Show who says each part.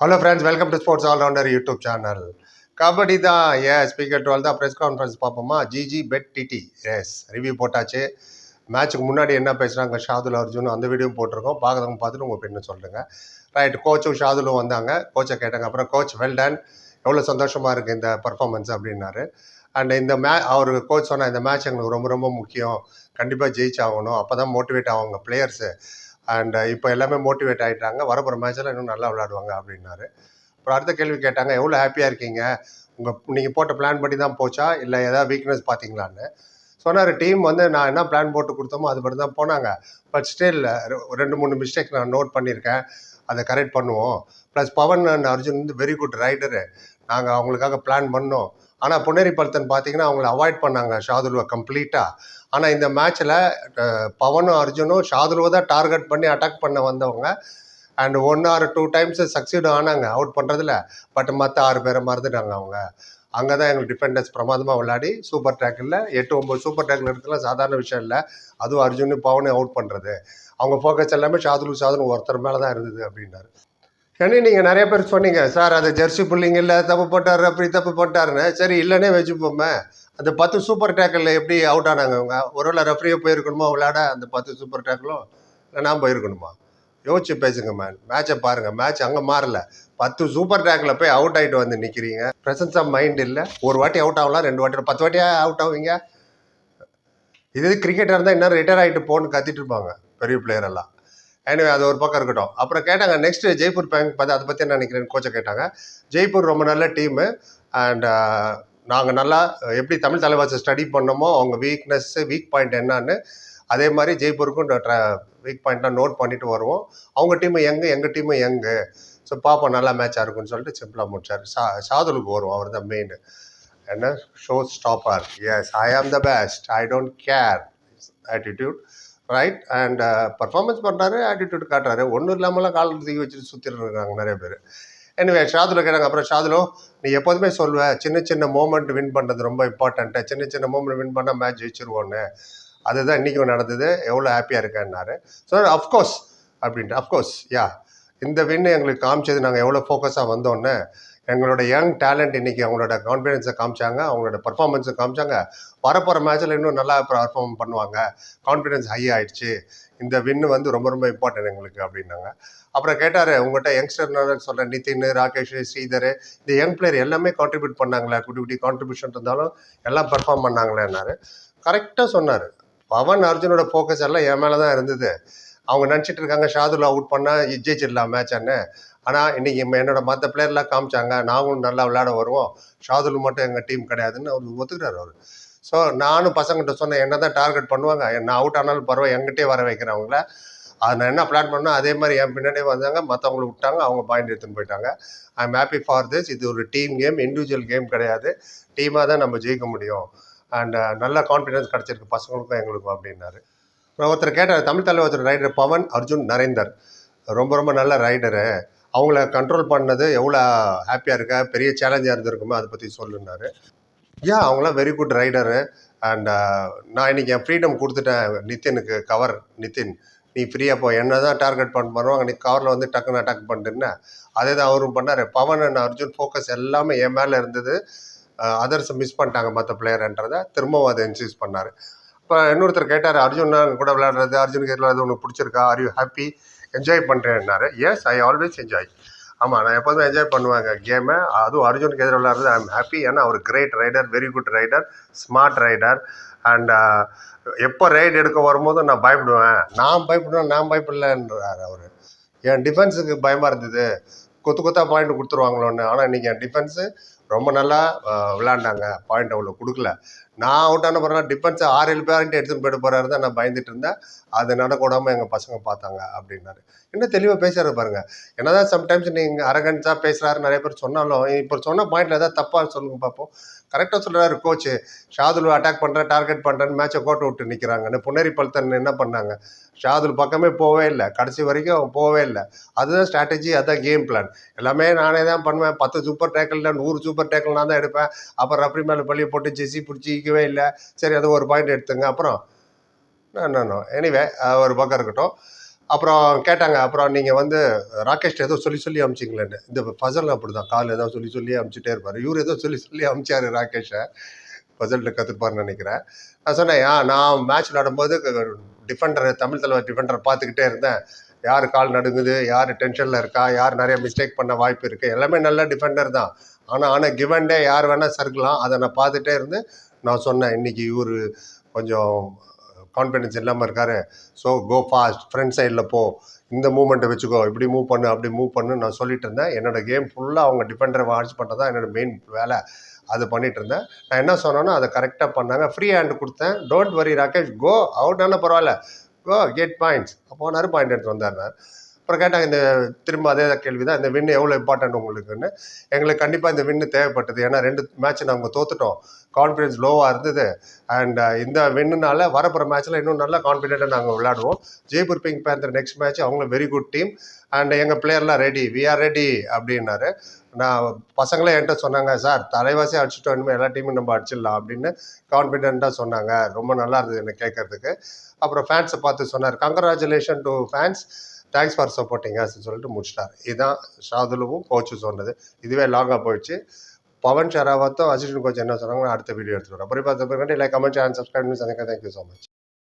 Speaker 1: Hello friends, welcome to Sports All Rounder YouTube channel. Kabaddi தான் speaker 12 தான் press conference பார்ப்போமா. GG bed DD review போட்டாச்சு. மேட்ச்சுக்கு முன்னாடி என்ன பேசுகிறாங்க ஷாதுல் அர்ஜுன் அந்த வீடியோ போட்டிருக்கோம். பார்க்குறவங்க பார்த்துட்டு உங்கள் பெண்ணு சொல்லுங்கள். ரைட், கோச்சும் ஷாதுலும் வந்தாங்க. கோச்சை கேட்டாங்க. அப்புறம் கோச் வெல் டன், எவ்வளோ சந்தோஷமாக இருக்குது இந்த பர்ஃபார்மன்ஸ் அப்படின்னாரு. அண்ட் இந்த அவர் கோச் சொன்னால் இந்த மேட்ச் எங்களுக்கு ரொம்ப ரொம்ப முக்கியம், கண்டிப்பாக ஜெயிச்சாகணும், அப்போ தான் மோட்டிவேட் ஆகுங்க பிளேயர்ஸு. அண்ட் இப்போ எல்லாமே மோட்டிவேட் ஆகிட்டாங்க, வரப்போகிற மேட்செல்லாம் இன்னும் நல்லா விளையாடுவாங்க அப்படின்னாரு. அப்புறம் அடுத்த கேள்வி கேட்டாங்க, எவ்வளோ ஹாப்பியாக இருக்கீங்க, நீங்கள் போட்ட பிளான் படி தான் போச்சா இல்லை ஏதாவது வீக்னஸ் பார்த்தீங்களான்னு சொன்னார். டீம் நான் என்ன பிளான் போட்டு கொடுத்தோமோ அது மட்டும் தான் போனாங்க. பட் ஸ்டில் 2-3 மிஸ்டேக் நான் நோட் பண்ணியிருக்கேன், அதை கரெக்ட் பண்ணுவோம். Plus Pavan and Arjun very good rider, நாங்கள் அவங்களுக்காக பிளான் பண்ணோம். ஆனால் புனேரி பல்தன் பார்த்தீங்கன்னா அவங்கள அவாய்ட் பண்ணாங்க ஷாதுலுவை கம்ப்ளீட்டாக. ஆனால் இந்த மேட்ச்சில் பவனும் அர்ஜுனும் ஷாதுலுவை தான் டார்கெட் பண்ணி அட்டாக் பண்ண வந்தவங்க. அண்ட் 1 or 2 டைம்ஸ் சக்சீடும் ஆனாங்க அவுட் பண்ணுறதுல. பட் மற்ற 6 பேரை மறந்துட்டாங்க அவங்க. அங்கே தான் எங்களுக்கு டிஃபெண்டர்ஸ் பிரமாதமாக விளையாடி சூப்பர் டேக்கில் 8-9 சூப்பர் டேக்கில் எடுத்துலாம் சாதாரண விஷயம் இல்லை. அதுவும் அர்ஜுனு பவனு அவுட் பண்ணுறது. அவங்க ஃபோக்கஸ் எல்லாமே ஷாதுலு ஒருத்தர் மேலே தான் இருந்தது அப்படின்னாரு. ஏன்னா நீங்கள் நிறைய பேர் சொன்னீங்க, சார் அது ஜெர்சி புள்ளிங்க இல்லை, தப்பு போட்டார், அப்படி தப்பு போட்டாருன்னு. சரி, இல்லைன்னே வச்சுப்போமே. அந்த 10 சூப்பர் டேக்கில் எப்படி அவுட் ஆனாங்க அவங்க? ஒருவேளை ரெஃப்ரியே போயிருக்கணுமா விளையாட அந்த 10 சூப்பர் டேக்கிலும், இல்லை நான் போயிருக்கணுமா? யோசிச்சு பேசுங்க மேன். மேட்சை பாருங்கள், மேட்ச் அங்கே மாறல. 10 சூப்பர் டேக்கில் போய் அவுட் ஆகிட்டு வந்து நிற்கிறீங்க. ப்ரெசன்ஸ் ஆஃப் மைண்ட் இல்லை. ஒரு வாட்டி அவுட் ஆகலாம், 2 வாட்டி 10 வாட்டியாக அவுட் ஆகுவீங்க. இது கிரிக்கெட்டாக இருந்தால் இன்னும் ரிட்டையர் ஆகிட்டு போன்னு கத்திட்டு இருப்பாங்க பெரிய பிளேயர் எல்லாம். எனவே அது ஒரு பக்கம் இருக்கட்டும். அப்புறம் கேட்டாங்க நெக்ஸ்ட் ஜெய்ப்பூர் பேங்க் பார்த்து அதை பற்றி என்ன நினைக்கிறேன்னு கோச்சை கேட்டாங்க. ஜெய்ப்பூர் ரொம்ப நல்ல டீமு. அண்ட் நாங்கள் நல்லா எப்படி தமிழ் தலைவாசை ஸ்டடி பண்ணோமோ அவங்க வீக்னஸ்ஸு வீக் பாயிண்ட் என்னான்னு, அதே மாதிரி ஜெய்ப்பூருக்கும் வீக் பாயிண்ட்லாம் நோட் பண்ணிட்டு வருவோம். அவங்க டீமு எங்கள் டீமு ஸோ பார்ப்போம், நல்லா மேட்சாக இருக்குன்னு சொல்லிட்டு சிம்பிளாக முடிச்சார். ஷாதுலுக்கு வரும், அவர் தான் மெயின். என்ன ஷோ ஸ்டாப்பர், எஸ் ஐ ஆம் the best, I don't care attitude, right. And performance பண்ணுறாரு, ஆட்டிடியூட் காட்டுறாரு. ஒன்றும் இல்லாமலாம் கால் தூக்கி வச்சுட்டு சுற்றிட்டு இருக்காங்க நிறைய பேர். எனிவே ஷாதுல கேட்டாங்க. அப்புறம் ஷாதுலோ, நீ எப்போதுமே சொல்லுவேன் சின்ன சின்ன மூமெண்ட் வின் பண்ணுறது ரொம்ப இம்பார்ட்டண்ட்டு, சின்ன சின்ன மூமெண்ட் வின் பண்ணால் மேட்ச் ஜெயிச்சிருவோன்னு. அதுதான் இன்றைக்கும் நடந்தது, எவ்வளோ ஹாப்பியாக இருக்கேன்னாரு. ஸோ அஃப்கோர்ஸ் அப்படின்ட்டு, அஃப்கோர்ஸ் இந்த வின்னு எங்களுக்கு காமிச்சது நாங்கள் எவ்வளோ ஃபோக்கஸாக வந்தோன்னு. எங்களோட யங் டேலண்ட் இன்றைக்கி அவங்களோட கான்ஃபிடென்ஸை காமிச்சாங்க, அவங்களோட பர்ஃபார்மன்ஸை காமிச்சாங்க. வரப்போகிற மேட்ச்சில் இன்னும் நல்லா பர்ஃபார்ம் பண்ணுவாங்க, கான்ஃபிடென்ஸ் ஹை ஆகிடுச்சு. இந்த வின்னு ரொம்ப ரொம்ப இம்பார்ட்டன்ட் எங்களுக்கு அப்படின்னாங்க. அப்புறம் கேட்டார், உங்கள்கிட்ட யங்ஸ்டர் சொல்கிற நிதின், ராகேஷ், ஸ்ரீதர், இந்த யங் பிளேயர் எல்லாமே கான்ட்ரிபியூட் பண்ணாங்களே, குட்டி குட்டி கான்ட்ரிபியூஷன் இருந்தாலும் எல்லாம் பர்ஃபார்ம் பண்ணாங்களேன்னாரு. கரெக்டாக சொன்னார். பவன் அர்ஜுனோட ஃபோக்கஸ் எல்லாம் என் மேலே தான் இருந்தது. அவங்க நினச்சிட்டு இருக்காங்க ஷாதுல் அவுட் பண்ணால் ஜெயிச்சிடலாம் மேட்ச்ன்னு. ஆனால் இன்றைக்கி என்னோட மற்ற பிளேயர்லாம் காமிச்சாங்க, நாங்களும் நல்லா விளையாட வருவோம், ஷாதுல் மட்டும் எங்கள் டீம் கிடையாதுன்னு அவர் ஒத்துக்கிறார் அவர். ஸோ நானும் பசங்கிட்ட சொன்னேன், என்ன தான் டார்கெட் பண்ணுவாங்க, நான் அவுட் ஆனாலும் பரவாயில்ல, எங்கிட்டே வர வைக்கிறேன் அவங்கள. அதை நான் என்ன பிளான் பண்ணோம் அதே மாதிரி என் பின்னாடியே வந்தாங்க, மற்றவங்களை விட்டாங்க, அவங்க பாயிண்ட் எடுத்துன்னு போயிட்டாங்க. ஐ எம் ஹாப்பி ஃபார் திஸ். இது ஒரு டீம் கேம், இண்டிவிஜுவல் கேம் கிடையாது. டீமாக தான் நம்ம ஜெயிக்க முடியும். அண்ட் நல்ல கான்ஃபிடென்ஸ் கிடச்சிருக்கு பசங்களுக்கும் எங்களுக்கும் அப்படின்னாரு. ஒருத்தர் கேட்டார், தமிழ் தலைவர் ரைடர் பவன் அர்ஜுன் நரேந்தர் ரொம்ப ரொம்ப நல்ல ரைடரு, அவங்கள கண்ட்ரோல் பண்ணது எவ்வளோ ஹாப்பியாக இருக்கா, பெரிய சேலஞ்சாக இருந்திருக்குமோ அதை பற்றி சொல்லுனாரு. அவங்களாம் வெரி குட் ரைடரு. அண்ட் நான் இன்றைக்கி என் ஃப்ரீடம் கொடுத்துட்டேன் நிதினுக்கு. கவர் நிதின், நீ ஃப்ரீயாக போ, என்ன தான் டார்கெட் பண்ணுவாங்க, நீ கவரில் டக்குன்னு அட்டாக் பண்ணிட்டுன்னு. அதே தான் அவரும் பண்ணார். பவன் அண்ட் அர்ஜுன் ஃபோக்கஸ் எல்லாமே என் மேலே இருந்தது, அதர்ஸ் மிஸ் பண்ணிட்டாங்க மற்ற பிளேயர்ன்றதை திரும்பவும் அதை இன்சிஸ் பண்ணார். இப்போ இன்னொருத்தர் கேட்டார், அர்ஜுன் கூட விளையாடுறது, அர்ஜுனுக்கு விளையாடுறது உனக்கு பிடிச்சிருக்கா, ஆர் யூ ஹாப்பி, என்ஜாய் பண்ணுறேன்னாரு. Yes, I always enjoy. ஆமாம், நான் எப்போதுமே என்ஜாய் பண்ணுவேங்க கேமை. அதுவும் அர்ஜுனுக்கு எதிராக விளையாடுறது ஐ எம் ஹாப்பி. ஏன்னா அவர் great rider, very good rider, smart rider. And எப்போ ரைடு எடுக்க வரும்போது நான் பயப்படுவேன், நான் பயப்படலன்றார் அவர். என் டிஃபென்ஸுக்கு பயமாக இருந்தது, கொத்தா பாயிண்ட் கொடுத்துருவாங்களோன்னு. ஆனால் இன்றைக்கி என் டிஃபென்ஸு ரொம்ப நல்லா விளையாண்டாங்க, பாயிண்ட் அவ்வளோ கொடுக்கல. நான் அவுட் ஆன பிறகு டிஃபென்ஸை 6-7 பேரண்ட் எடுத்துன்னு போய்ட்டு போகிறாரு தான் நான் பயந்துட்டு இருந்தேன். அது நடக்கூடாமல் எங்கள் பசங்க பார்த்தாங்க அப்படின்னாரு. இன்னும் தெளிவாக பேசுகிறாரு பாருங்கள். என்ன தான் சம்டைம்ஸ் நீங்கள் அரகன்ஸாக பேசுகிறாரு நிறைய பேர் சொன்னாலும், இப்போ சொன்ன பாயிண்டில் ஏதாவது தப்பாக சொல்லுங்க பார்ப்போம். கரெக்டாக சொல்கிறாரு கோச்சு. ஷாதுல் அட்டாக் பண்ணுறேன், டார்கெட் பண்ணுறேன்னு மேட்சை கோட்டை விட்டு நிற்கிறாங்கன்னு. புனேரி பல்தன் என்ன பண்ணாங்க, ஷாதுல் பக்கமே போவே இல்லை, கடைசி வரைக்கும் அவன் போவே இல்லை. அதுதான் ஸ்ட்ராட்டஜி, அதுதான் கேம் பிளான். எல்லாமே நானே தான் பண்ணுவேன். 10 சூப்பர் டேக்கிள், 100 சூப்பர் டேக்கிள் நான் தான் எடுப்பேன். அப்புறம் ரெஃப்ரி மேலே பள்ளியை போட்டு ஜெர்சி பிடிச்சி ஈக்கவே இல்லை. சரி, அது ஒரு பாயிண்ட் எடுத்துங்க. அப்புறம் நோ. எனிவே ஒரு பக்கம் இருக்கட்டும். அப்புறம் கேட்டாங்க, அப்புறம் நீங்கள் வந்து ராகேஷ் ஏதோ சொல்லி சொல்லி அமிச்சிங்களேன்னு. இந்த ஃபசல் அப்படி தான், கால் ஏதோ சொல்லி சொல்லி அமிச்சிட்டே இருப்பார். இவர் ஏதோ சொல்லி சொல்லி அமிச்சார் ராகேஷை, ஃபசல்கிட்ட கற்றுப்பாருன்னு நினைக்கிறேன். நான் சொன்னேன், நான் மேட்ச் விளையாடும்போது டிஃபெண்டர், தமிழ் தலைவர் டிஃபெண்டர் பார்த்துக்கிட்டே இருந்தேன். யார் கால் நடுங்குது, யார் டென்ஷனில் இருக்கா, யார் நிறைய மிஸ்டேக் பண்ண வாய்ப்பு இருக்குது, எல்லாமே நல்ல டிஃபெண்டர் தான். ஆனால் கிவன் டே யார் வேணால் சறுக்கலாம். அதை நான் பார்த்துட்டே இருந்து நான் சொன்னேன், இன்னைக்கு இவர் கொஞ்சம் கான்ஃபிடென்ஸ் இல்லாமல் இருக்காரு, ஸோ கோ ஃபாஸ்ட், ஃப்ரண்ட் சைடில் போ, இந்த மூமெண்ட்டை வச்சுக்கோ, இப்படி மூவ் பண்ணு, அப்படி மூவ் பண்ணு நான் சொல்லிட்டு இருந்தேன். என்னோட கேம் ஃபுல்லாக அவங்க டிஃபெண்டரை வாட்ச் பண்ணுறது தான் என்னோட மெயின் வேலை. அது பண்ணிட்டு இருந்தேன். நான் என்ன சொன்னேனோ அதை கரெக்டாக பண்ணாங்க. ஃப்ரீ ஹேண்ட் கொடுத்தேன். Don't worry Rakesh, go out ஆனால் பரவாயில்ல, கோ கெட் பாயிண்ட்ஸ். போனார், பாயிண்ட் எடுத்து வந்தார். அப்புறம் கேட்டாங்க, இந்த திரும்ப அதே கேள்வி தான், இந்த வின் எவ்வளோ இம்பார்ட்டன்ட் உங்களுக்குன்னு. எங்களுக்கு கண்டிப்பாக இந்த வின்னு தேவைப்பட்டது. ஏன்னா 2 மேட்ச் நாங்கள் தோத்துட்டோம், கான்ஃபிடென்ஸ் லோவாக இருந்தது. அண்ட் இந்த வின்னுனால வரப்போகிற மேட்ச்சில் இன்னும் நல்லா கான்ஃபிடென்ட்டாக நாங்கள் விளையாடுவோம். Jaipur pink panther next match அவங்களும் வெரி குட் டீம் அண்ட் எங்கள் பிளேயர்லாம் ரெடி, வி ஆர் ரெடி அப்படின்னாரு. நான் பசங்களே என்கிட்ட சொன்னாங்க, சார் தலைவாசி அடிச்சுட்டோம், இனிமேல் எல்லா டீமும் நம்ம அடிச்சிடலாம் அப்படின்னு கான்ஃபிடென்ட்டாக சொன்னாங்க. ரொம்ப நல்லா இருந்தது எனக்கு கேட்கறதுக்கு. அப்புறம் ஃபேன்ஸை பார்த்து சொன்னார், congratulation to fans, thanks for supporting அஸ்ன்னு சொல்லிட்டு முடிச்சிட்டார். இதுதான் ஷாதுலுவும் கோச்சு சொன்னது. இதுவே லாங்காக போயிடுச்சு. பவன் ஷராவத்தும் அசிஸ்டன்ட் கோச் என்ன சொன்னாங்க, அடுத்த வீடியோ எடுத்துகிட்டு வரேன். அப்புறம் பார்த்து லைக், கமெண்ட், சேனல், சப்ஸ்கிரைப் பண்ணி. Thank you so much.